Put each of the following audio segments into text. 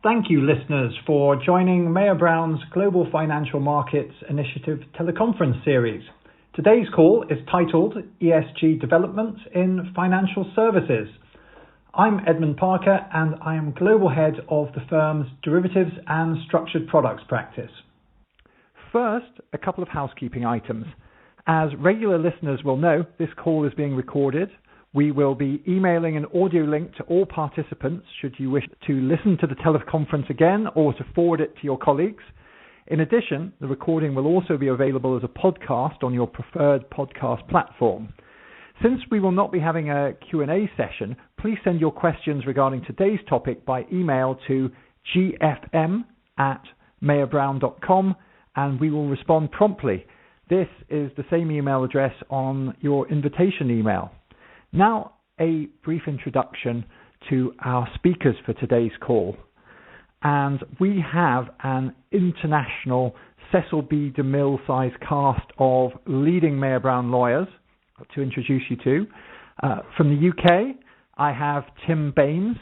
Thank you, listeners, for joining Mayer Brown's Global Financial Markets Initiative teleconference series. Today's call is titled ESG Development in Financial Services. I'm Edmund Parker and I am Global Head of the firm's Derivatives and Structured Products practice. First, a couple of housekeeping items. As regular listeners will know, this call is being recorded. We will be emailing an audio link to all participants should you wish to listen to the teleconference again or to forward it to your colleagues. In addition, the recording will also be available as a podcast on your preferred podcast platform. Since we will not be having a Q&A session, please send your questions regarding today's topic by email to gfm@mayerbrown.com and we will respond promptly. This is the same email address on your invitation email. Now, a brief introduction to our speakers for today's call. And we have an international Cecil B. DeMille sized cast of leading Mayer Brown lawyers to introduce you to. From the UK, I have Tim Baines,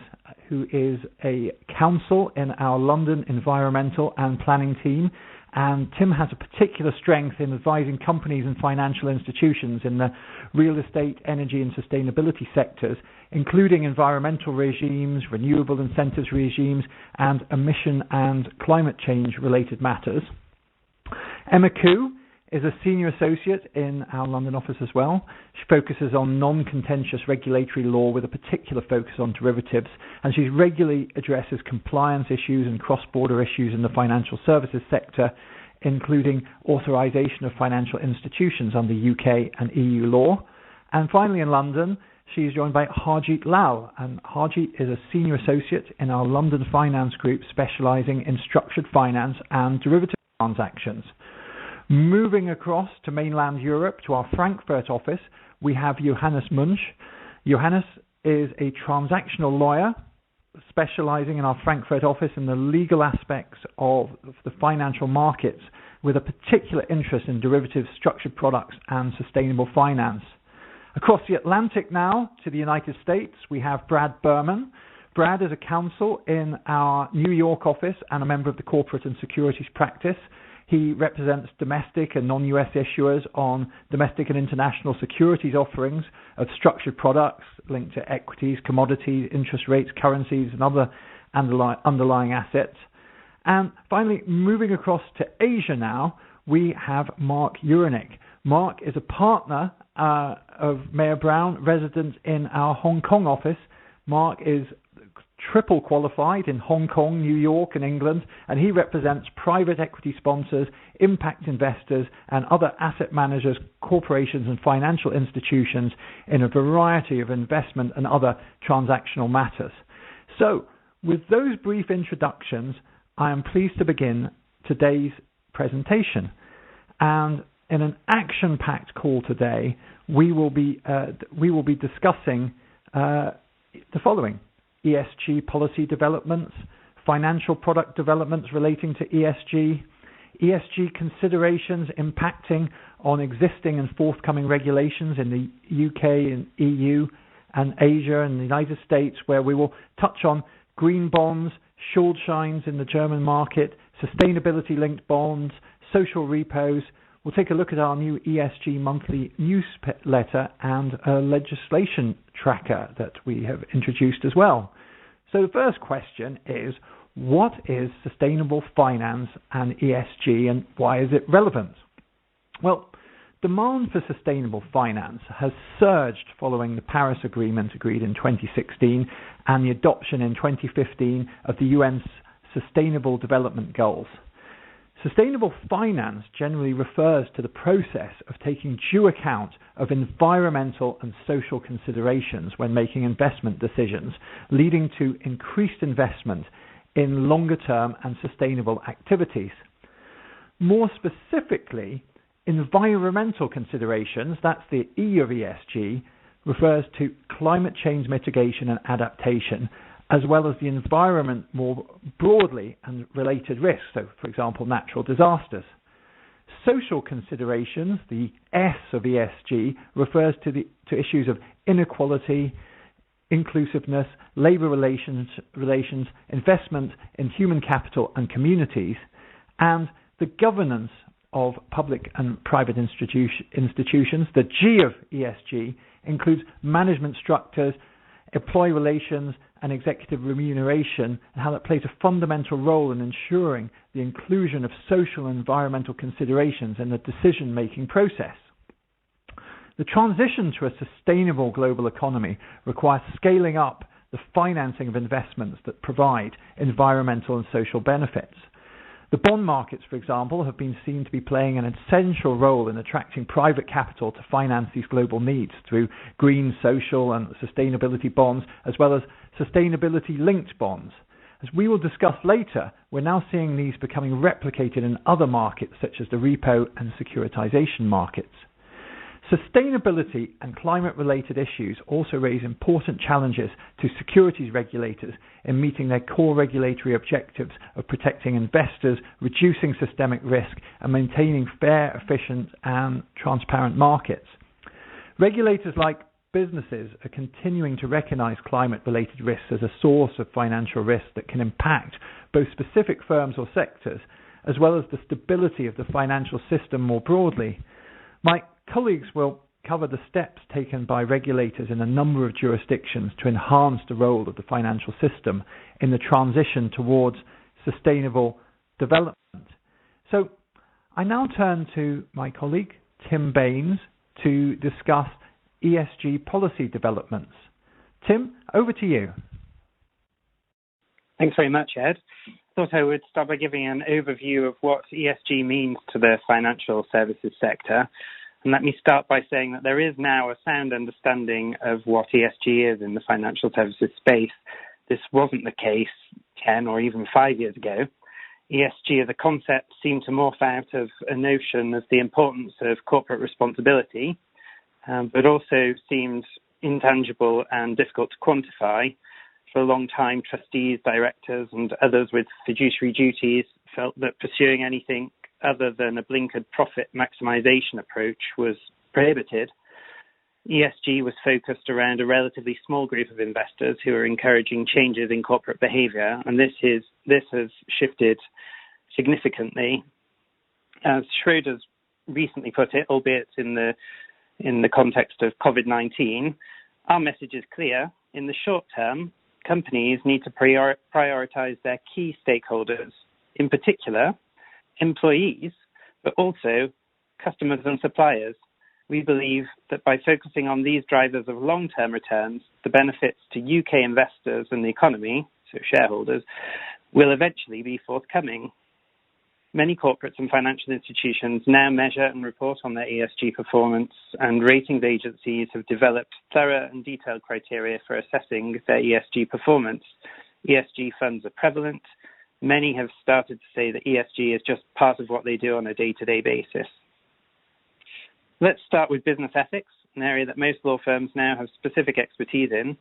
who is a counsel in our London environmental and planning team. And Tim has a particular strength in advising companies and financial institutions in the real estate, energy and sustainability sectors, including environmental regimes, renewable incentives regimes, and emission and climate change related matters. Emma Khoo is a senior associate in our London office as well. She focuses on non-contentious regulatory law with a particular focus on derivatives, and she regularly addresses compliance issues and cross-border issues in the financial services sector, including authorization of financial institutions under UK and EU law. And finally in London, she is joined by Harjeet Lall, and Harjeet is a senior associate in our London finance group specializing in structured finance and derivative transactions. Moving across to mainland Europe, to our Frankfurt office, we have Johannes Mönch. Johannes is a transactional lawyer specializing in our Frankfurt office in the legal aspects of the financial markets with a particular interest in derivatives, structured products and sustainable finance. Across the Atlantic now to the United States, we have Brad Berman. Brad is a counsel in our New York office and a member of the corporate and securities practice. He represents domestic and non-US issuers on domestic and international securities offerings of structured products linked to equities, commodities, interest rates, currencies, and other underlying assets. And finally, moving across to Asia now, we have Mark Uhrynuk. Mark is a partner of Mayer Brown, resident in our Hong Kong office. Mark is triple qualified in Hong Kong, New York and England, and he represents private equity sponsors, impact investors and other asset managers, corporations and financial institutions in a variety of investment and other transactional matters. So, with those brief introductions, I am pleased to begin today's presentation. And in an action-packed call today, we will be discussing the following: ESG policy developments, financial product developments relating to ESG, ESG considerations impacting on existing and forthcoming regulations in the UK and EU and Asia and the United States, where we will touch on green bonds, Schuldscheins in the German market, sustainability-linked bonds, social repos. We'll take a look at our new ESG monthly newsletter and a legislation tracker that we have introduced as well. So the first question is, what is sustainable finance and ESG and why is it relevant? Well, demand for sustainable finance has surged following the Paris Agreement agreed in 2016 and the adoption in 2015 of the UN's Sustainable Development Goals. Sustainable finance generally refers to the process of taking due account of environmental and social considerations when making investment decisions, leading to increased investment in longer-term and sustainable activities. More specifically, environmental considerations, that's the E of ESG, refers to climate change mitigation and adaptation, as well as the environment more broadly and related risks, so for example natural disasters. Social considerations, the S of ESG, refers to issues of inequality, inclusiveness, labour relations, investment in human capital and communities, and the governance of public and private institutions. The G of ESG includes management structures, employee relations, and executive remuneration, and how that plays a fundamental role in ensuring the inclusion of social and environmental considerations in the decision-making process. The transition to a sustainable global economy requires scaling up the financing of investments that provide environmental and social benefits. The bond markets, for example, have been seen to be playing an essential role in attracting private capital to finance these global needs through green, social and sustainability bonds, as well as sustainability-linked bonds. As we will discuss later, we're now seeing these becoming replicated in other markets such as the repo and securitization markets. Sustainability and climate-related issues also raise important challenges to securities regulators in meeting their core regulatory objectives of protecting investors, reducing systemic risk, and maintaining fair, efficient, and transparent markets. Regulators, like businesses, are continuing to recognize climate-related risks as a source of financial risk that can impact both specific firms or sectors, as well as the stability of the financial system more broadly. My colleagues will cover the steps taken by regulators in a number of jurisdictions to enhance the role of the financial system in the transition towards sustainable development. So I now turn to my colleague, Tim Baines, to discuss ESG policy developments. Tim, over to you. Thanks very much, Ed. I thought I would start by giving an overview of what ESG means to the financial services sector. And let me start by saying that there is now a sound understanding of what ESG is in the financial services space. This wasn't the case 10 or even 5 years ago. ESG as a concept seemed to morph out of a notion of the importance of corporate responsibility, but also seemed intangible and difficult to quantify. For a long time, trustees, directors, and others with fiduciary duties felt that pursuing anything other than a blinkered profit maximization approach was prohibited. ESG was focused around a relatively small group of investors who are encouraging changes in corporate behavior, and this has shifted significantly. As Schroeder's recently put it, albeit in the context of COVID-19, our message is clear. In the short term, companies need to prioritize their key stakeholders, in particular, employees, but also customers and suppliers. We believe that by focusing on these drivers of long-term returns, the benefits to UK investors and the economy, so shareholders, will eventually be forthcoming. Many corporates and financial institutions now measure and report on their ESG performance, and ratings agencies have developed thorough and detailed criteria for assessing their ESG performance. ESG funds are prevalent. Many have started to say that ESG is just part of what they do on a day-to-day basis. Let's start with business ethics, an area that most law firms now have specific expertise in.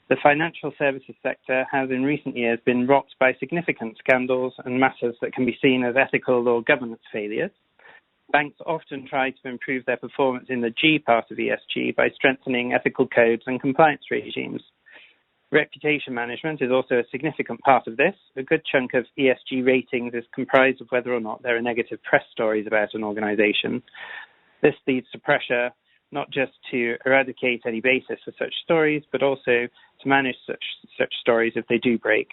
The financial services sector has in recent years been rocked by significant scandals and matters that can be seen as ethical or governance failures. Banks often try to improve their performance in the G part of ESG by strengthening ethical codes and compliance regimes. Reputation management is also a significant part of this. A good chunk of ESG ratings is comprised of whether or not there are negative press stories about an organization. This leads to pressure not just to eradicate any basis for such stories, but also to manage such stories if they do break.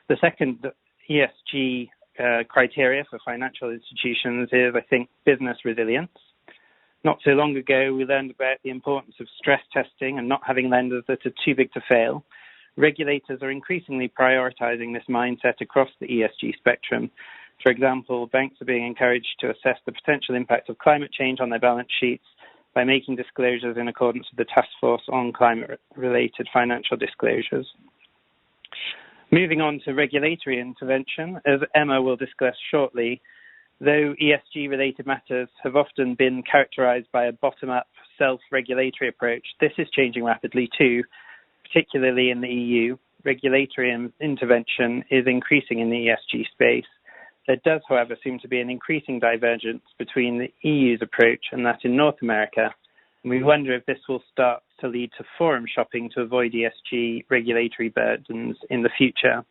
The second ESG criteria for financial institutions is, I think, business resilience. Not so long ago, we learned about the importance of stress testing and not having lenders that are too big to fail. Regulators are increasingly prioritizing this mindset across the ESG spectrum. For example, banks are being encouraged to assess the potential impact of climate change on their balance sheets by making disclosures in accordance with the Task Force on Climate-Related Financial Disclosures. Moving on to regulatory intervention, as Emma will discuss shortly, though ESG-related matters have often been characterized by a bottom-up, self-regulatory approach, this is changing rapidly too, particularly in the EU. Regulatory intervention is increasing in the ESG space. There does, however, seem to be an increasing divergence between the EU's approach and that in North America, We wonder if this will start to lead to forum shopping to avoid ESG regulatory burdens in the future.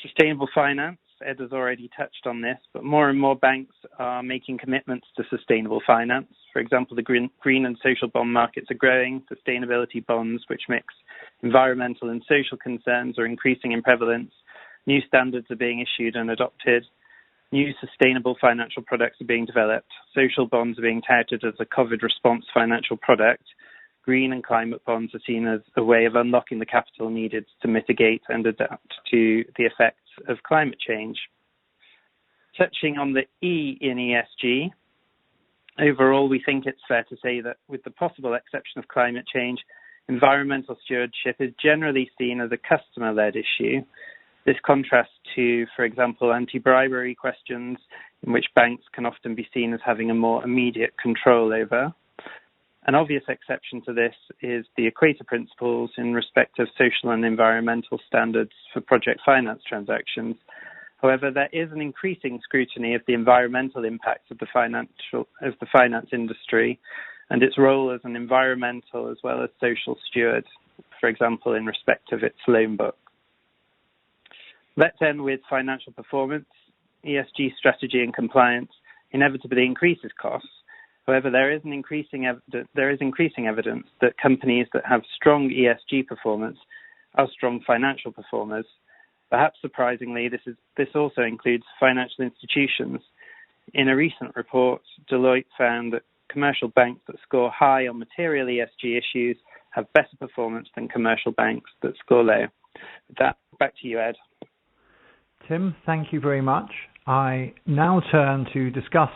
Sustainable finance, Ed has already touched on this, but more and more banks are making commitments to sustainable finance. For example, the green and social bond markets are growing. Sustainability bonds, which mix environmental and social concerns, are increasing in prevalence. New standards are being issued and adopted. New sustainable financial products are being developed. Social bonds are being touted as a COVID response financial product. Green and climate bonds are seen as a way of unlocking the capital needed to mitigate and adapt to the effects of climate change. Touching on the E in ESG, overall we think it's fair to say that with the possible exception of climate change, environmental stewardship is generally seen as a customer-led issue. This contrasts to, for example, anti-bribery questions, in which banks can often be seen as having a more immediate control over. An obvious exception to this is the Equator Principles in respect of social and environmental standards for project finance transactions. However, there is an increasing scrutiny of the environmental impacts of the finance industry and its role as an environmental as well as social steward, for example, in respect of its loan book. Let's end with financial performance. ESG strategy and compliance inevitably increases costs. However, there is increasing evidence that companies that have strong ESG performance are strong financial performers. Perhaps surprisingly, this also includes financial institutions. In a recent report, Deloitte found that commercial banks that score high on material ESG issues have better performance than commercial banks that score low. With that, back to you, Ed. Tim, thank you very much. I now turn to discuss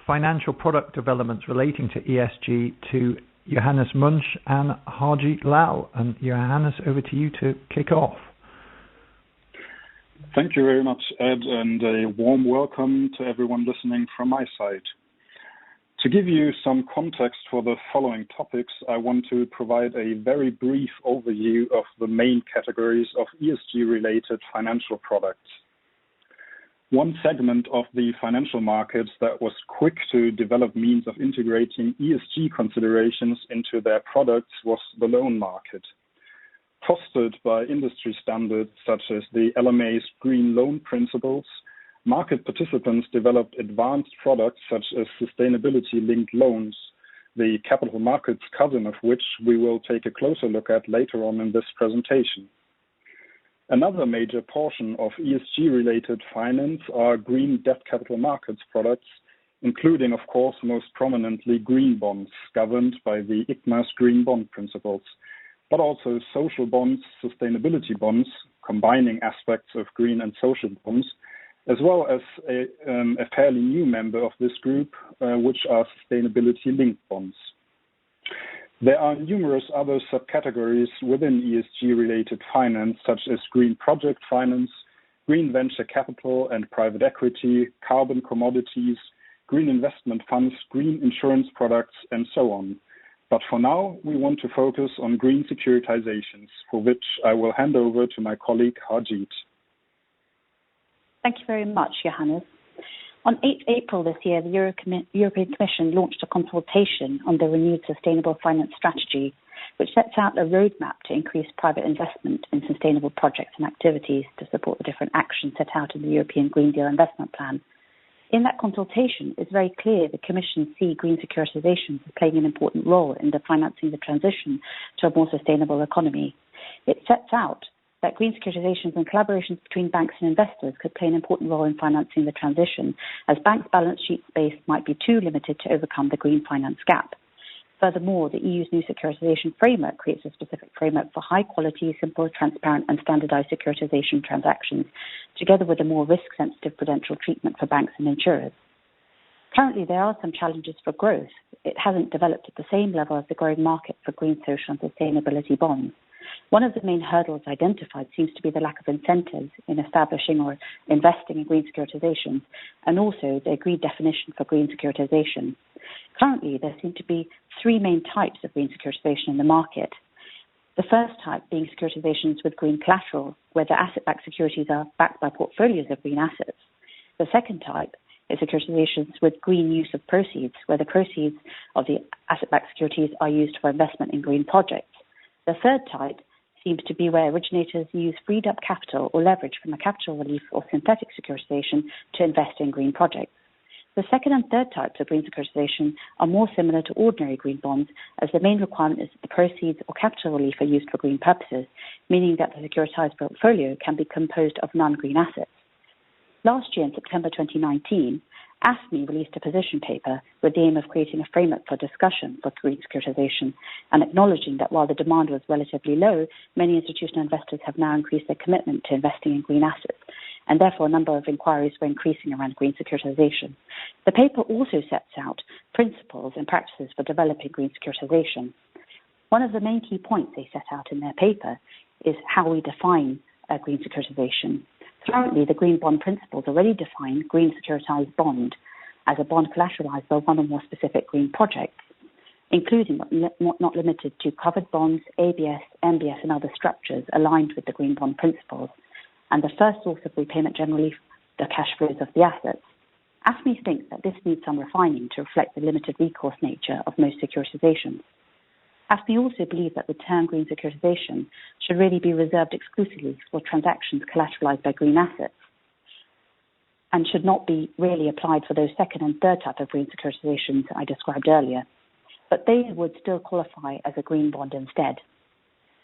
financial product developments relating to ESG to Johannes Mönch and Harjeet Lall. And Johannes, over to you to kick off. Thank you very much, Ed, and a warm welcome to everyone listening from my side. To give you some context for the following topics, I want to provide a very brief overview of the main categories of ESG-related financial products. One segment of the financial markets that was quick to develop means of integrating ESG considerations into their products was the loan market. Fostered by industry standards such as the LMA's Green Loan Principles, market participants developed advanced products such as sustainability-linked loans, the capital markets cousin of which we will take a closer look at later on in this presentation. Another major portion of ESG-related finance are green debt capital markets products, including, of course, most prominently green bonds, governed by the ICMA's Green Bond Principles, but also social bonds, sustainability bonds, combining aspects of green and social bonds, as well as a fairly new member of this group, which are sustainability-linked bonds. There are numerous other subcategories within ESG-related finance, such as green project finance, green venture capital and private equity, carbon commodities, green investment funds, green insurance products, and so on. But for now, we want to focus on green securitizations, for which I will hand over to my colleague Harjeet. Thank you very much, Johannes. On 8 April this year, the European Commission launched a consultation on the renewed sustainable finance strategy, which sets out a roadmap to increase private investment in sustainable projects and activities to support the different actions set out in the European Green Deal Investment Plan. In that consultation, it's very clear the Commission see green securitizations as playing an important role in the financing the transition to a more sustainable economy. It sets out that green securitizations and collaborations between banks and investors could play an important role in financing the transition, as banks' balance sheet space might be too limited to overcome the green finance gap. Furthermore, the EU's new securitization framework creates a specific framework for high-quality, simple, transparent and standardized securitization transactions, together with a more risk-sensitive prudential treatment for banks and insurers. Currently, there are some challenges for growth. It hasn't developed at the same level as the growing market for green, social and sustainability bonds. One of the main hurdles identified seems to be the lack of incentives in establishing or investing in green securitizations, and also the agreed definition for green securitization. Currently, there seem to be three main types of green securitization in the market. The first type being securitizations with green collateral, where the asset-backed securities are backed by portfolios of green assets. The second type is securitizations with green use of proceeds, where the proceeds of the asset-backed securities are used for investment in green projects. The third type seems to be where originators use freed up capital or leverage from a capital relief or synthetic securitization to invest in green projects. The second and third types of green securitization are more similar to ordinary green bonds, as the main requirement is that the proceeds or capital relief are used for green purposes, meaning that the securitized portfolio can be composed of non-green assets. Last year, in September 2019, AFME released a position paper with the aim of creating a framework for discussion for green securitization and acknowledging that while the demand was relatively low, many institutional investors have now increased their commitment to investing in green assets, and therefore a number of inquiries were increasing around green securitization. The paper also sets out principles and practices for developing green securitization. One of the main key points they set out in their paper is how we define a green securitization. Currently, the green bond principles already define green securitized bond as a bond collateralized by one or more specific green projects, including but not limited to covered bonds, ABS, MBS, and other structures aligned with the green bond principles, and the first source of repayment generally the cash flows of the assets. AFME thinks that this needs some refining to reflect the limited recourse nature of most securitizations. AFME also believes that the term green securitization should really be reserved exclusively for transactions collateralized by green assets and should not be really applied for those second and third type of green securitizations I described earlier, but they would still qualify as a green bond instead.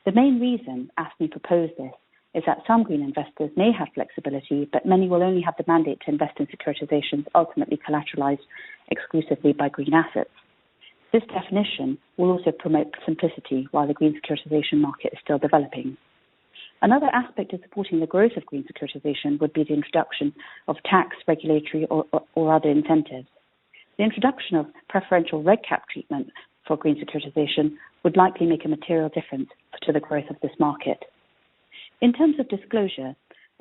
The main reason AFME proposed this is that some green investors may have flexibility, but many will only have the mandate to invest in securitizations ultimately collateralized exclusively by green assets. This definition will also promote simplicity while the green securitization market is still developing. Another aspect of supporting the growth of green securitization would be the introduction of tax, regulatory, or other incentives. The introduction of preferential reg cap treatment for green securitization would likely make a material difference to the growth of this market. In terms of disclosure,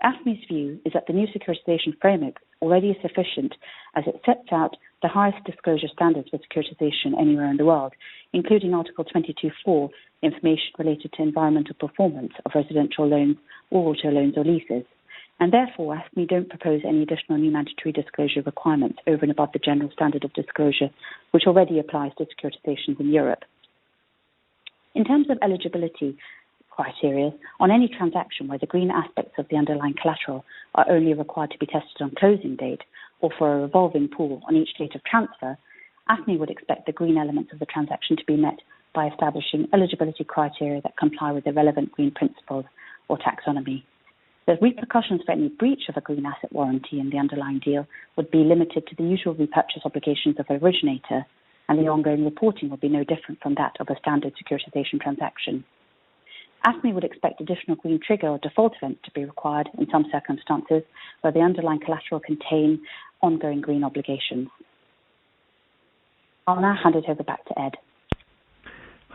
AFME's view is that the new securitization framework already is sufficient as it sets out the highest disclosure standards for securitization anywhere in the world, including Article 22.4, information related to environmental performance of residential loans or auto loans or leases. And therefore, AFME don't propose any additional new mandatory disclosure requirements over and above the general standard of disclosure, which already applies to securitizations in Europe. In terms of eligibility criteria, on any transaction where the green aspects of the underlying collateral are only required to be tested on closing date or for a revolving pool on each date of transfer, AFME would expect the green elements of the transaction to be met by establishing eligibility criteria that comply with the relevant green principles or taxonomy. The repercussions for any breach of a green asset warranty in the underlying deal would be limited to the usual repurchase obligations of the originator, and the ongoing reporting will be no different from that of a standard securitization transaction. AFME would expect additional green trigger or default events to be required in some circumstances where the underlying collateral contain ongoing green obligations. I'll now hand it over back to Ed.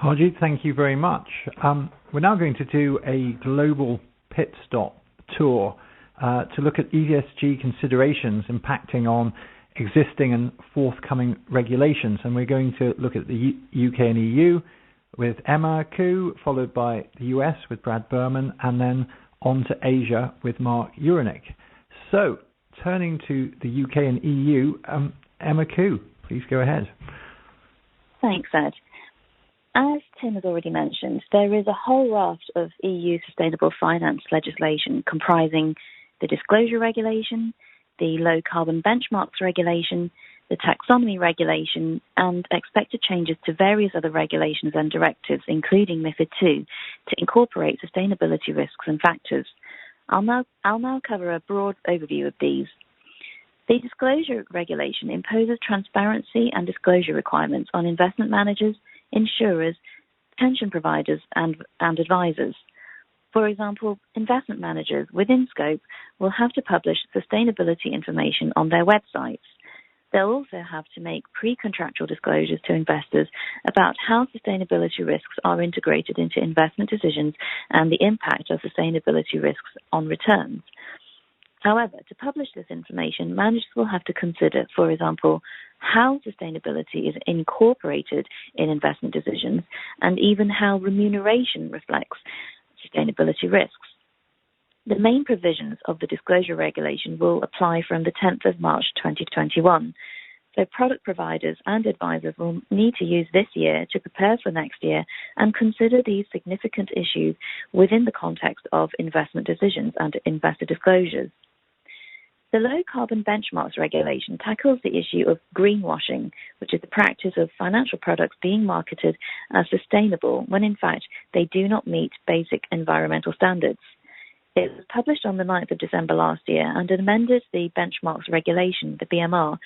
Harjeet, thank you very much. We're now going to do a global pit stop tour to look at ESG considerations impacting on existing and forthcoming regulations. And we're going to look at the UK and EU with Emma Khoo, followed by the US with Brad Berman, and then on to Asia with Mark Uhrynuk. So, turning to the UK and EU, Emma Khoo, please go ahead. Thanks, Ed. As Tim has already mentioned, there is a whole raft of EU sustainable finance legislation comprising the disclosure regulation, the low carbon benchmarks regulation, the taxonomy regulation, and expected changes to various other regulations and directives, including MiFID II, to incorporate sustainability risks and factors. I'll now cover a broad overview of these. The disclosure regulation imposes transparency and disclosure requirements on investment managers, insurers, pension providers, and advisors. For example, investment managers within scope will have to publish sustainability information on their websites. They'll also have to make pre-contractual disclosures to investors about how sustainability risks are integrated into investment decisions and the impact of sustainability risks on returns. However, to publish this information, managers will have to consider, for example, how sustainability is incorporated in investment decisions and even how remuneration reflects sustainability risks. The main provisions of the disclosure regulation will apply from the 10th of March 2021. So product providers and advisors will need to use this year to prepare for next year and consider these significant issues within the context of investment decisions and investor disclosures. The low carbon benchmarks regulation tackles the issue of greenwashing, which is the practice of financial products being marketed as sustainable when in fact they do not meet basic environmental standards. It was published on the 9th of December last year and amended the benchmarks regulation, the BMR,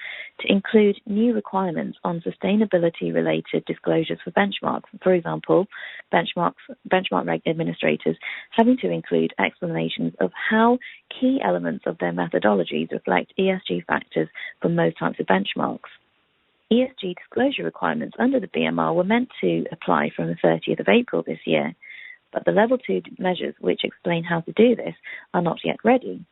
to include new requirements on sustainability-related disclosures for benchmarks. For example, benchmark administrators having to include explanations of how key elements of their methodologies reflect ESG factors for most types of benchmarks. ESG disclosure requirements under the BMR were meant to apply from the 30th of April this year, but the Level 2 measures which explain how to do this are not yet ready.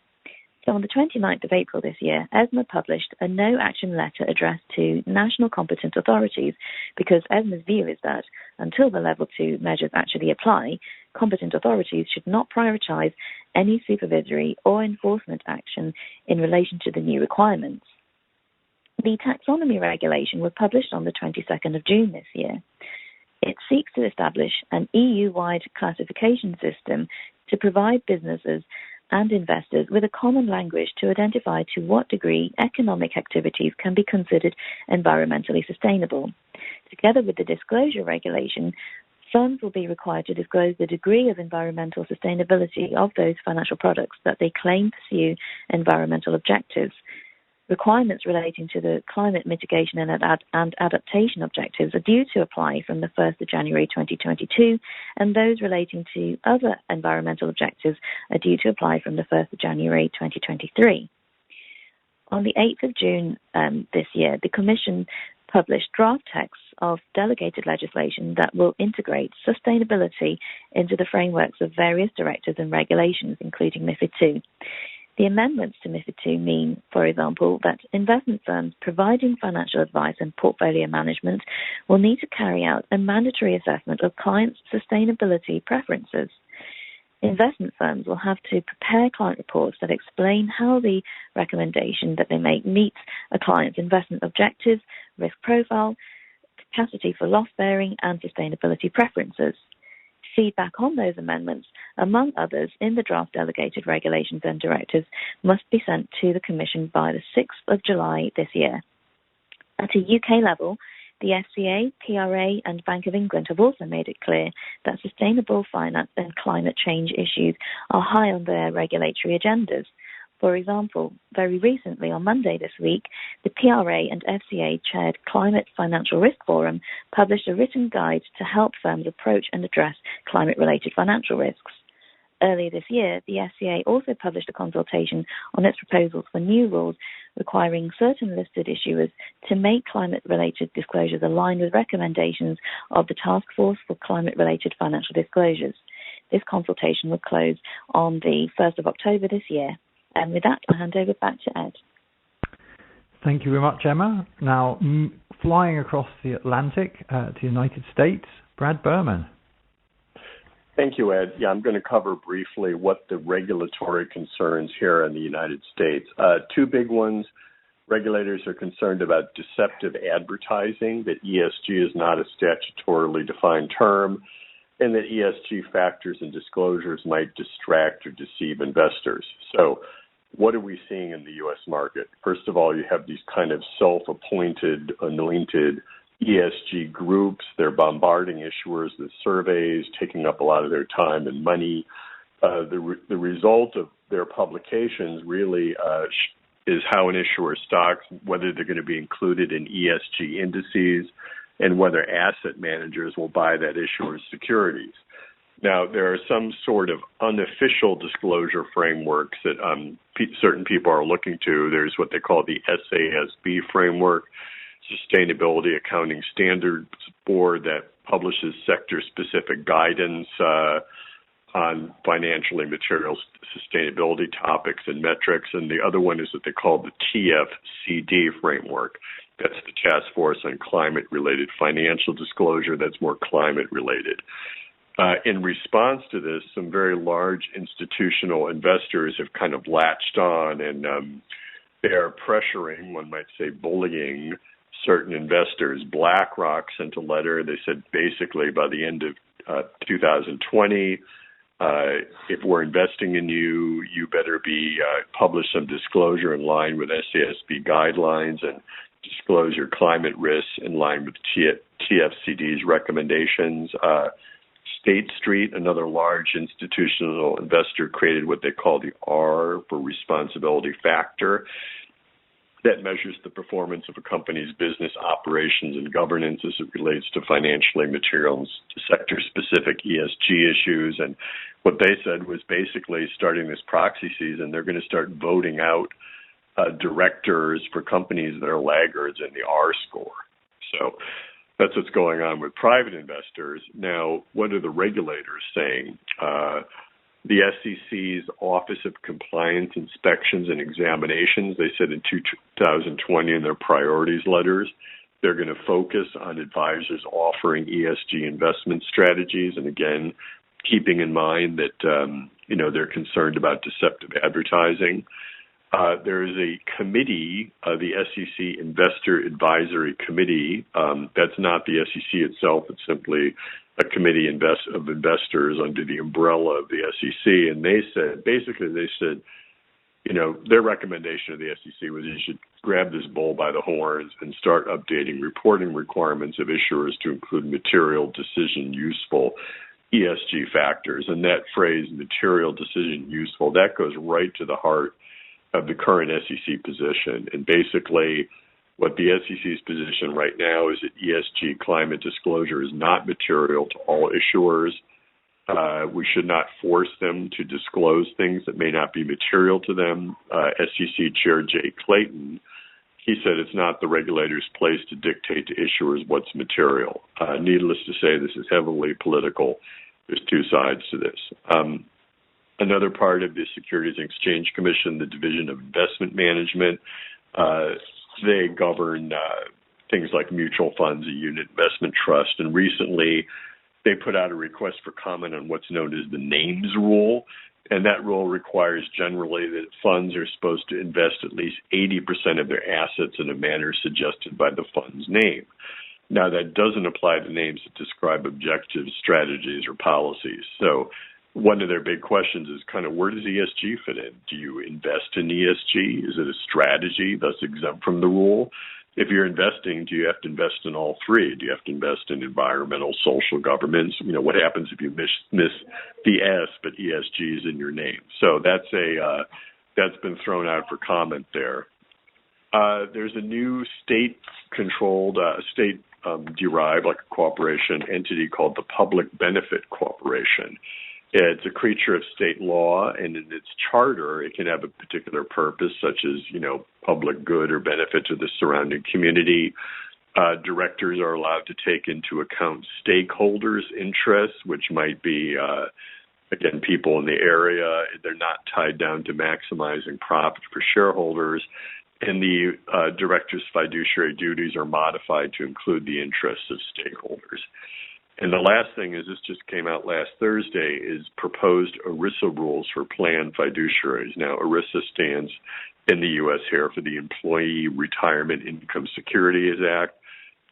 So on the 29th of April this year, ESMA published a no-action letter addressed to national competent authorities because ESMA's view is that until the Level 2 measures actually apply, competent authorities should not prioritise any supervisory or enforcement action in relation to the new requirements. The taxonomy regulation was published on the 22nd of June this year. It seeks to establish an EU-wide classification system to provide businesses and investors with a common language to identify to what degree economic activities can be considered environmentally sustainable. Together with the disclosure regulation, firms will be required to disclose the degree of environmental sustainability of those financial products that they claim pursue environmental objectives. Requirements relating to the climate mitigation and adaptation objectives are due to apply from the 1st of January 2022, and those relating to other environmental objectives are due to apply from the 1st of January 2023. On the 8th of June this year, the Commission published draft texts of delegated legislation that will integrate sustainability into the frameworks of various directives and regulations, including MiFID II. The amendments to MiFID II mean, for example, that investment firms providing financial advice and portfolio management will need to carry out a mandatory assessment of clients' sustainability preferences. Investment firms will have to prepare client reports that explain how the recommendation that they make meets a client's investment objectives, risk profile, capacity for loss bearing, and sustainability preferences. Feedback on those amendments, among others, in the draft delegated regulations and directives, must be sent to the Commission by the 6th of July this year. At a UK level, the FCA, PRA and Bank of England have also made it clear that sustainable finance and climate change issues are high on their regulatory agendas. For example, very recently, on Monday this week, the PRA and FCA-chaired Climate Financial Risk Forum published a written guide to help firms approach and address climate-related financial risks. Earlier this year, the FCA also published a consultation on its proposals for new rules requiring certain listed issuers to make climate-related disclosures align with recommendations of the Task Force for Climate-Related Financial Disclosures. This consultation will close on the 1st of October this year. And with that, I'll hand over back to Ed. Thank you very much, Emma. Now, flying across the Atlantic to the United States, Brad Berman. Thank you, Ed. Yeah, I'm going to cover briefly what the regulatory concerns here in the United States. Two big ones. Regulators are concerned about deceptive advertising, that ESG is not a statutorily defined term, and that ESG factors and disclosures might distract or deceive investors. So what are we seeing in the U.S. market? First of all, you have these kind of self-appointed, anointed ESG groups. They're bombarding issuers with surveys, taking up a lot of their time and money. The result of their publications really is how an issuer stocks, whether they're going to be included in ESG indices, and whether asset managers will buy that issuer's securities. Now, there are some sort of unofficial disclosure frameworks that certain people are looking to. There's what they call the SASB framework, Sustainability Accounting Standards Board, that publishes sector-specific guidance on financially material sustainability topics and metrics. And the other one is what they call the TFCD framework. That's the Task Force on Climate-Related Financial Disclosure. That's more climate-related. In response to this, some very large institutional investors have kind of latched on, and they are pressuring, one might say bullying, certain investors. BlackRock sent a letter. They said basically by the end of 2020, if we're investing in you, you better be publish some disclosure in line with SASB guidelines and disclose your climate risks in line with TFCD's recommendations. State Street, another large institutional investor, created what they call the R for responsibility factor that measures the performance of a company's business operations and governance as it relates to financially material sector-specific ESG issues. And what they said was basically starting this proxy season, they're going to start voting out directors for companies that are laggards in the R score. So that's what's going on with private investors. Now, what are the regulators saying? The SEC's Office of Compliance Inspections and Examinations, they said in 2020 in their priorities letters, they're going to focus on advisors offering ESG investment strategies. And again, keeping in mind that, they're concerned about deceptive advertising. There is a committee, the SEC Investor Advisory Committee. That's not the SEC itself. It's simply a committee of investors under the umbrella of the SEC. And they said, their recommendation of the SEC was you should grab this bull by the horns and start updating reporting requirements of issuers to include material decision useful ESG factors. And that phrase, material decision useful, that goes right to the heart of the current SEC position. And basically what the SEC's position right now is that ESG climate disclosure is not material to all issuers. We should not force them to disclose things that may not be material to them. SEC Chair Jay Clayton, he said it's not the regulator's place to dictate to issuers what's material. Needless to say, this is heavily political. There's two sides to this. Another part of the Securities and Exchange Commission, the Division of Investment Management, they govern things like mutual funds, a unit investment trust. And recently, they put out a request for comment on what's known as the names rule. And that rule requires generally that funds are supposed to invest at least 80% of their assets in a manner suggested by the fund's name. Now, that doesn't apply to names that describe objectives, strategies, or policies. So one of their big questions is kind of where does ESG fit in? Do you invest in ESG? Is it a strategy that's exempt from the rule? If you're investing, do you have to invest in all three? Do you have to invest in environmental, social, governance? What happens if you miss the S, but ESG is in your name? So that's been thrown out for comment there. There's a new state-controlled, state-derived, like a corporation entity called the Public Benefit Corporation. It's a creature of state law, and in its charter, it can have a particular purpose, such as, public good or benefit to the surrounding community. Directors are allowed to take into account stakeholders' interests, which might be, again, people in the area. They're not tied down to maximizing profit for shareholders. And the director's fiduciary duties are modified to include the interests of stakeholders. And the last thing is, this just came out last Thursday, is proposed ERISA rules for planned fiduciaries. Now, ERISA stands in the U.S. here for the Employee Retirement Income Security Act,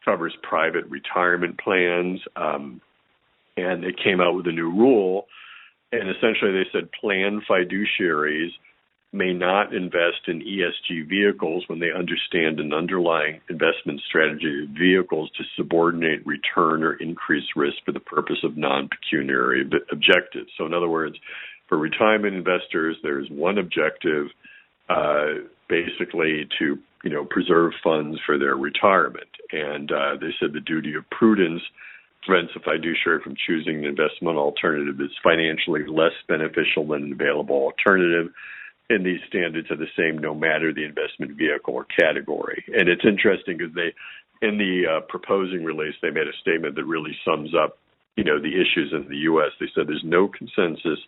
covers private retirement plans, and they came out with a new rule. And essentially they said planned fiduciaries may not invest in ESG vehicles when they understand an underlying investment strategy of vehicles to subordinate return or increase risk for the purpose of non-pecuniary objectives. So in other words, for retirement investors, there's one objective, basically to, preserve funds for their retirement. And they said the duty of prudence prevents a fiduciary from choosing an investment alternative that's financially less beneficial than an available alternative. And these standards are the same no matter the investment vehicle or category. And it's interesting because in the proposing release, they made a statement that really sums up, the issues in the U.S. They said there's no consensus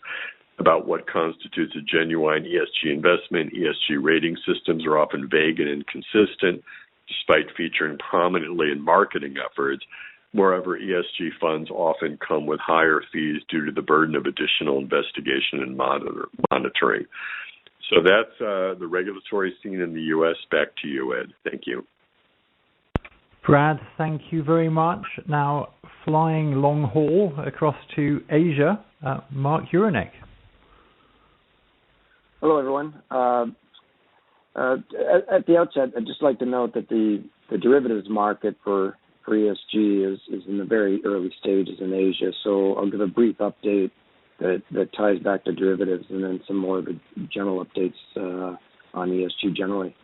about what constitutes a genuine ESG investment. ESG rating systems are often vague and inconsistent, despite featuring prominently in marketing efforts. Moreover, ESG funds often come with higher fees due to the burden of additional investigation and monitoring. So that's the regulatory scene in the U.S. Back to you, Ed. Thank you. Brad, thank you very much. Now, flying long haul across to Asia, Mark Uhrynuk. Hello, everyone. At the outset, I'd just like to note that the derivatives market for ESG is in the very early stages in Asia. So I'll give a brief update that ties back to derivatives and then some more of the general updates on ESG generally.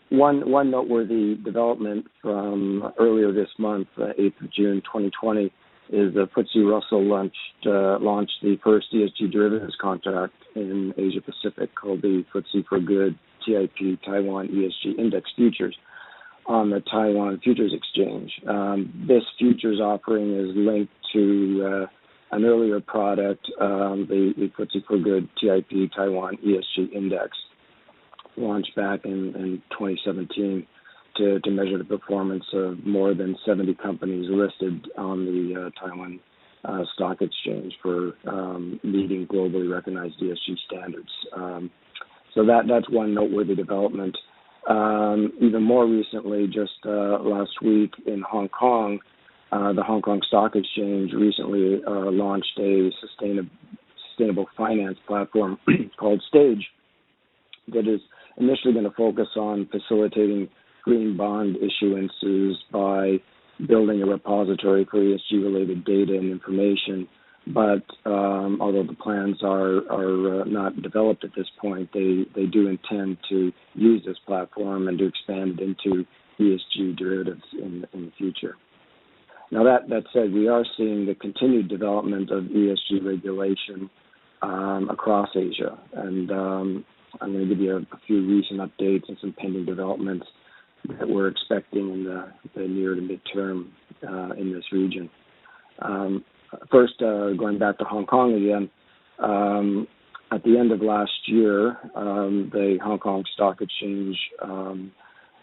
One noteworthy development from earlier this month, 8th of June 2020, is the FTSE Russell launched the first ESG derivatives contract in Asia Pacific called the FTSE for Good TIP Taiwan ESG Index Futures on the Taiwan Futures Exchange. This futures offering is linked to an earlier product, the FTSE for Good TIP Taiwan ESG Index, launched back in 2017 to measure the performance of more than 70 companies listed on the Taiwan Stock Exchange for meeting globally recognized ESG standards. So that's one noteworthy development. Even more recently, just last week in Hong Kong, the Hong Kong Stock Exchange recently launched a sustainable finance platform called Stage that is initially going to focus on facilitating green bond issuances by building a repository for ESG-related data and information. But although the plans are not developed at this point, they do intend to use this platform and to expand it into ESG derivatives in the future. Now that said, we are seeing the continued development of ESG regulation across Asia, and I'm going to give you a few recent updates and some pending developments that we're expecting in the near to midterm in this region. First, going back to Hong Kong again, at the end of last year, the Hong Kong Stock Exchange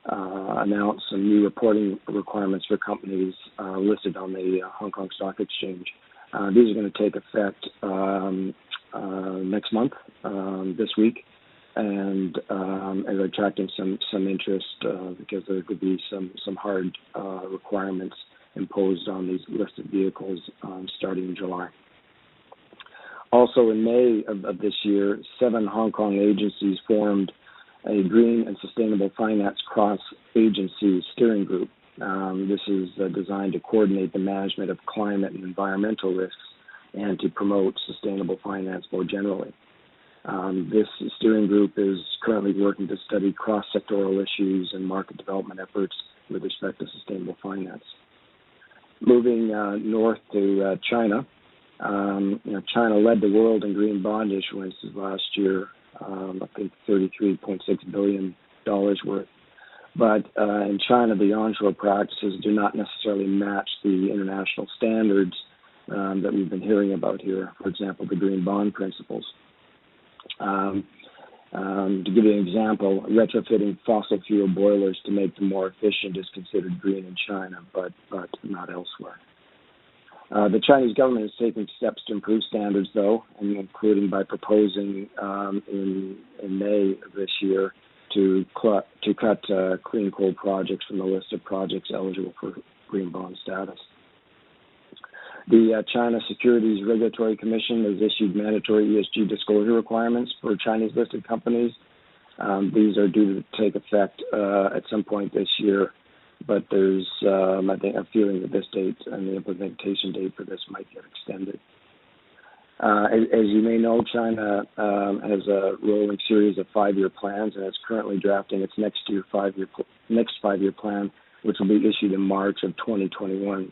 announced some new reporting requirements for companies listed on the Hong Kong Stock Exchange. These are going to take effect next month, this week, and are attracting some interest because there could be some hard requirements imposed on these listed vehicles starting in July. Also in May of this year, 7 Hong Kong agencies formed a Green and Sustainable Finance Cross-Agency Steering Group. This is designed to coordinate the management of climate and environmental risks and to promote sustainable finance more generally. This steering group is currently working to study cross-sectoral issues and market development efforts with respect to sustainable finance. Moving north to China, China led the world in green bond issuances last year, I think $33.6 billion worth. But in China, the onshore practices do not necessarily match the international standards that we've been hearing about here. For example, the green bond principles. To give you an example, retrofitting fossil fuel boilers to make them more efficient is considered green in China, but not elsewhere. The Chinese government is taking steps to improve standards, though, including by proposing in May of this year to cut clean coal projects from the list of projects eligible for green bond status. The China Securities Regulatory Commission has issued mandatory ESG disclosure requirements for Chinese-listed companies. These are due to take effect at some point this year, but there's, I think, a feeling that this date and the implementation date for this might get extended. As you may know, China has a rolling series of 5-year plans, and it's currently drafting its next 5-year plan, which will be issued in March of 2021.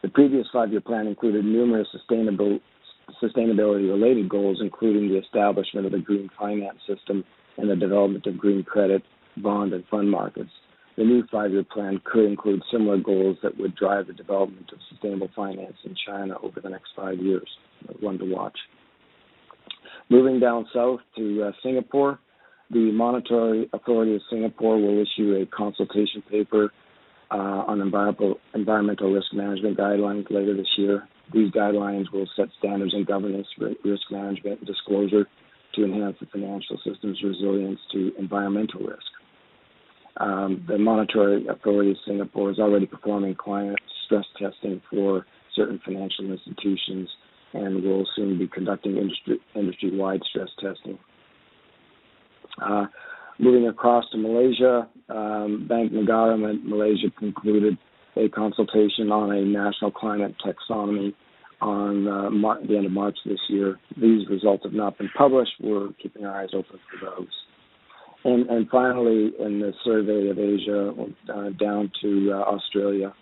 The previous 5-year plan included numerous sustainability-related goals, including the establishment of a green finance system and the development of green credit, bond, and fund markets. The new 5-year plan could include similar goals that would drive the development of sustainable finance in China over the next 5 years. One to watch. Moving down south to Singapore, the Monetary Authority of Singapore will issue a consultation paper on environmental risk management guidelines later this year. These guidelines will set standards in governance, risk management, and disclosure to enhance the financial system's resilience to environmental risk. The Monetary Authority of Singapore is already performing client stress testing for certain financial institutions and will soon be conducting industry-wide stress testing. Moving across to Malaysia, Bank Negara Malaysia concluded a consultation on a national climate taxonomy on the end of March this year. These results have not been published. We're keeping our eyes open for those. And finally, in the survey of Asia, down to Australia,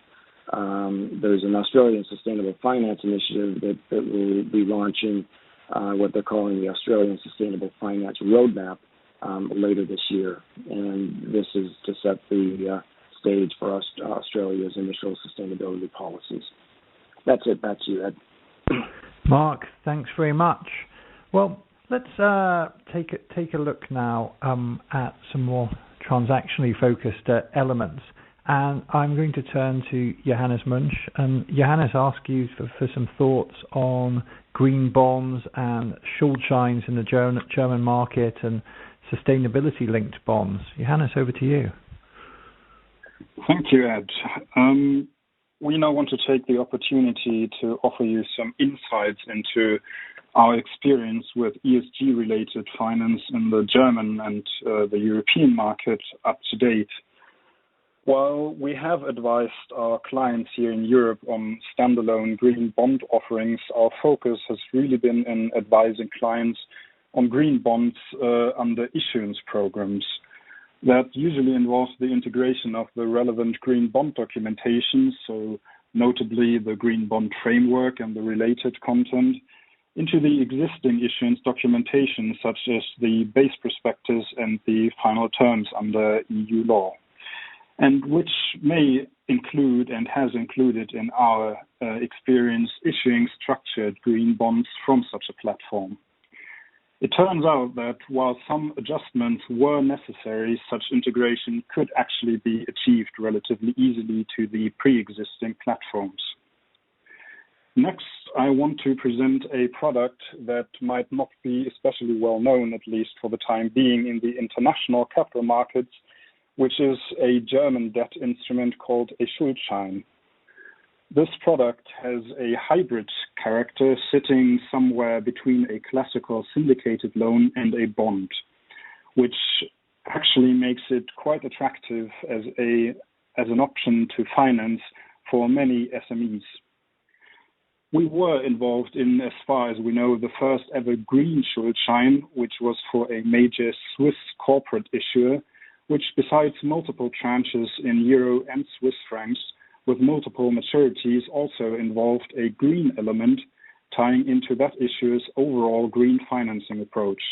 there's an Australian Sustainable Finance Initiative that will be launching what they're calling the Australian Sustainable Finance Roadmap later this year. And this is to set the stage for Australia's initial sustainability policies. That's it. Back to you, Ed. Mark, thanks very much. Well, let's take a look now at some more transactionally focused elements. And I'm going to turn to Johannes Mönch. And Johannes, ask you for some thoughts on green bonds and Schuldscheins in the German market and sustainability-linked bonds. Johannes, over to you. Thank you, Ed. We now want to take the opportunity to offer you some insights into our experience with ESG-related finance in the German and the European market up to date. While we have advised our clients here in Europe on standalone green bond offerings, our focus has really been in advising clients on green bonds under issuance programs. That usually involves the integration of the relevant green bond documentation, so notably the green bond framework and the related content, into the existing issuance documentation, such as the base prospectus and the final terms under EU law, and which may include and has included in our experience issuing structured green bonds from such a platform. It turns out that while some adjustments were necessary, such integration could actually be achieved relatively easily to the pre-existing platforms. Next, I want to present a product that might not be especially well known, at least for the time being, in the international capital markets, which is a German debt instrument called a Schuldschein. This product has a hybrid character sitting somewhere between a classical syndicated loan and a bond, which actually makes it quite attractive as an option to finance for many SMEs. We were involved in, as far as we know, the first ever green Schuldschein, which was for a major Swiss corporate issuer, which besides multiple tranches in euro and Swiss francs, with multiple maturities, also involved a green element tying into that issuer's overall green financing approach.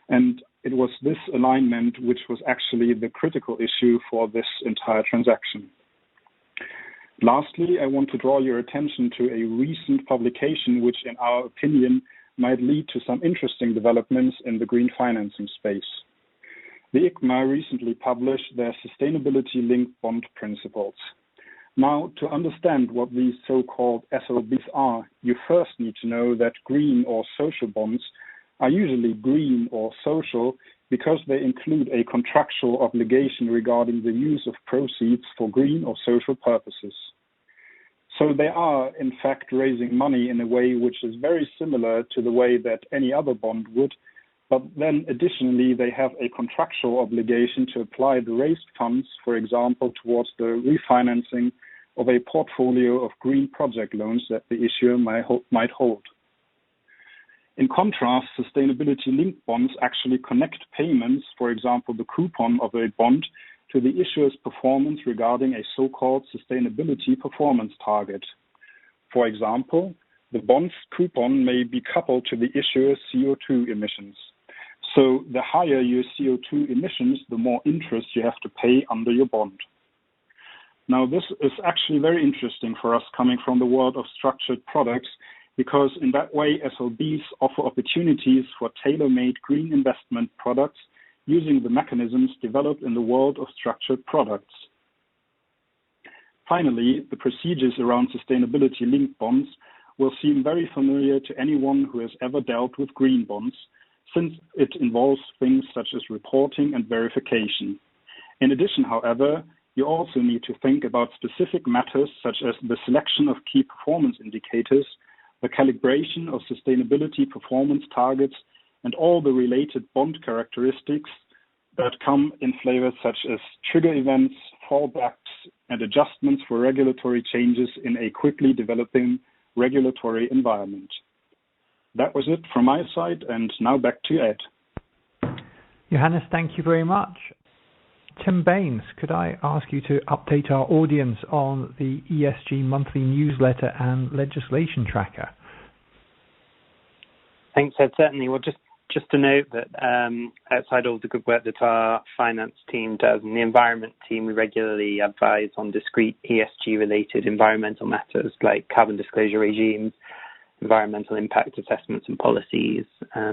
And it was this alignment which was actually the critical issue for this entire transaction. Lastly, I want to draw your attention to a recent publication which, in our opinion, might lead to some interesting developments in the green financing space. The ICMA recently published their sustainability-linked bond principles. Now, to understand what these so-called SLBs are, you first need to know that green or social bonds are usually green or social because they include a contractual obligation regarding the use of proceeds for green or social purposes. So they are, in fact, raising money in a way which is very similar to the way that any other bond would, but then additionally they have a contractual obligation to apply the raised funds, for example, towards the refinancing of a portfolio of green project loans that the issuer might hold. In contrast, sustainability-linked bonds actually connect payments, for example, the coupon of a bond, to the issuer's performance regarding a so-called sustainability performance target. For example, the bond's coupon may be coupled to the issuer's CO2 emissions. So the higher your CO2 emissions, the more interest you have to pay under your bond. Now, this is actually very interesting for us coming from the world of structured products, because in that way, SLBs offer opportunities for tailor-made green investment products using the mechanisms developed in the world of structured products. Finally, the procedures around sustainability-linked bonds will seem very familiar to anyone who has ever dealt with green bonds, since it involves things such as reporting and verification. In addition, however, you also need to think about specific matters such as the selection of key performance indicators, the calibration of sustainability performance targets, and all the related bond characteristics that come in flavors such as trigger events, fallbacks, and adjustments for regulatory changes in a quickly developing regulatory environment. That was it from my side, and now back to Ed. Johannes, thank you very much. Tim Baines, could I ask you to update our audience on the ESG monthly newsletter and legislation tracker? Thanks, Ed. Certainly. Well, just to note that outside all the good work that our finance team does and the environment team, we regularly advise on discrete ESG-related environmental matters like carbon disclosure regimes, environmental impact assessments and policies,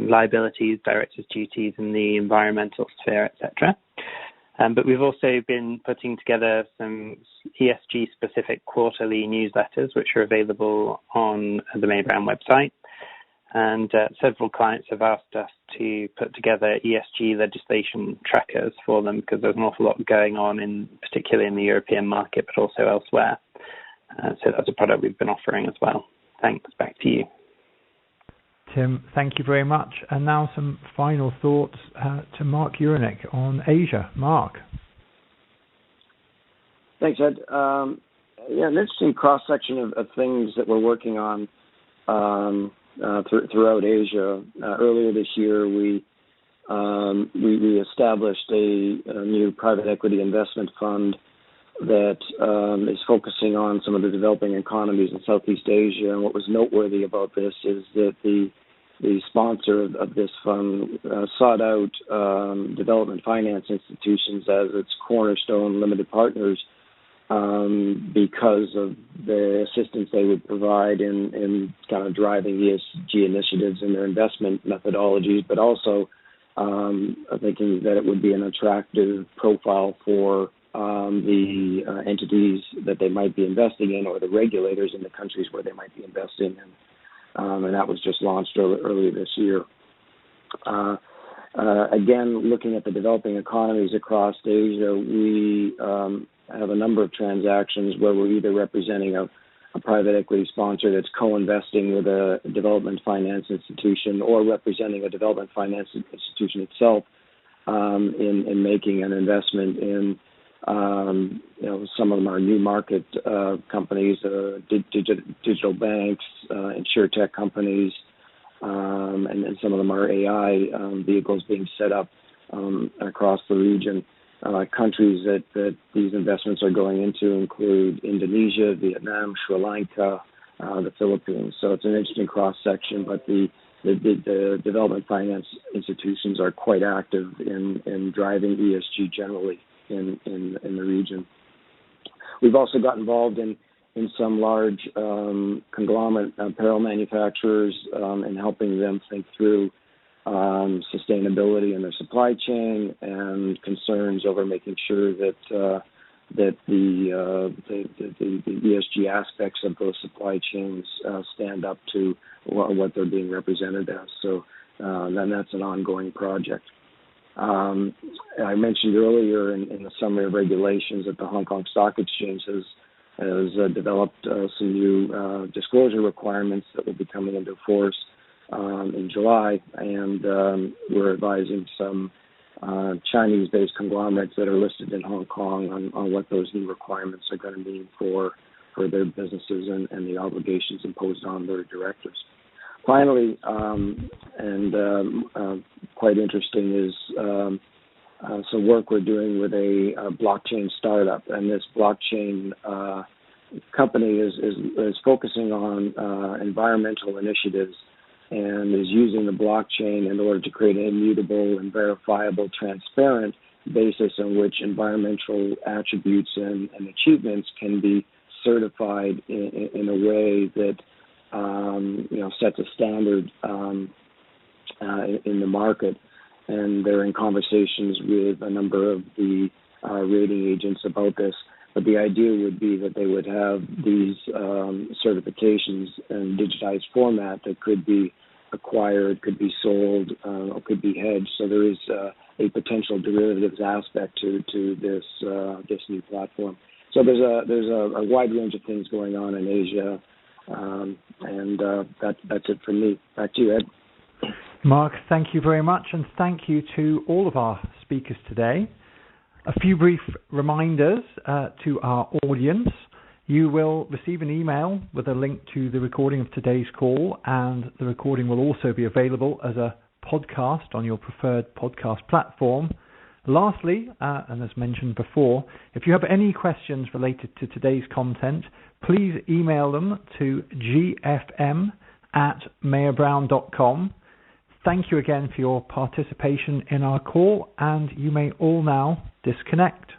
liabilities, directors' duties in the environmental sphere, etc. But we've also been putting together some ESG-specific quarterly newsletters, which are available on the Main Brown website. And several clients have asked us to put together ESG legislation trackers for them because there's an awful lot going on, particularly in the European market, but also elsewhere. So that's a product we've been offering as well. Thanks. Back to you. Tim, thank you very much. And now some final thoughts to Mark Uhrynuk on Asia. Mark. Thanks, Ed. An interesting cross-section of things that we're working on throughout Asia. Earlier this year, we established a new private equity investment fund that is focusing on some of the developing economies in Southeast Asia. And what was noteworthy about this is that the sponsor of this fund sought out development finance institutions as its cornerstone limited partners because of the assistance they would provide in kind of driving ESG initiatives in their investment methodologies, but also thinking that it would be an attractive profile for the entities that they might be investing in or the regulators in the countries where they might be investing in. And that was just launched earlier this year. Again, looking at the developing economies across Asia, we have a number of transactions where we're either representing a private equity sponsor that's co-investing with a development finance institution or representing a development finance institution itself in making an investment in some of them are new market companies, digital banks, insurtech companies, and some of them are AI vehicles being set up across the region. Countries that these investments are going into include Indonesia, Vietnam, Sri Lanka, the Philippines. So it's an interesting cross-section, but the development finance institutions are quite active in driving ESG generally in the region. We've also got involved in some large conglomerate apparel manufacturers and helping them think through sustainability in their supply chain and concerns over making sure that the ESG aspects of those supply chains stand up to what they're being represented as. So then that's an ongoing project. I mentioned earlier in the summary of regulations that the Hong Kong Stock Exchange has developed some new disclosure requirements that will be coming into force in July, and we're advising some Chinese-based conglomerates that are listed in Hong Kong on what those new requirements are going to mean for their businesses and the obligations imposed on their directors. Finally, quite interesting is some work we're doing with a blockchain startup, and this blockchain company is focusing on environmental initiatives and is using the blockchain in order to create an immutable and verifiable, transparent basis on which environmental attributes and achievements can be certified in a way that sets a standard in the market. And they're in conversations with a number of the rating agents about this. But the idea would be that they would have these certifications in digitized format that could be acquired, could be sold, or could be hedged. So there is a potential derivatives aspect to this new platform. So there's a wide range of things going on in Asia, and that's it from me. Back to you, Ed. Mark, thank you very much, and thank you to all of our speakers today. A few brief reminders to our audience. You will receive an email with a link to the recording of today's call, and the recording will also be available as a podcast on your preferred podcast platform. Lastly, and as mentioned before, if you have any questions related to today's content, please email them to gfm@mayorbrown.com. Thank you again for your participation in our call, and you may all now disconnect.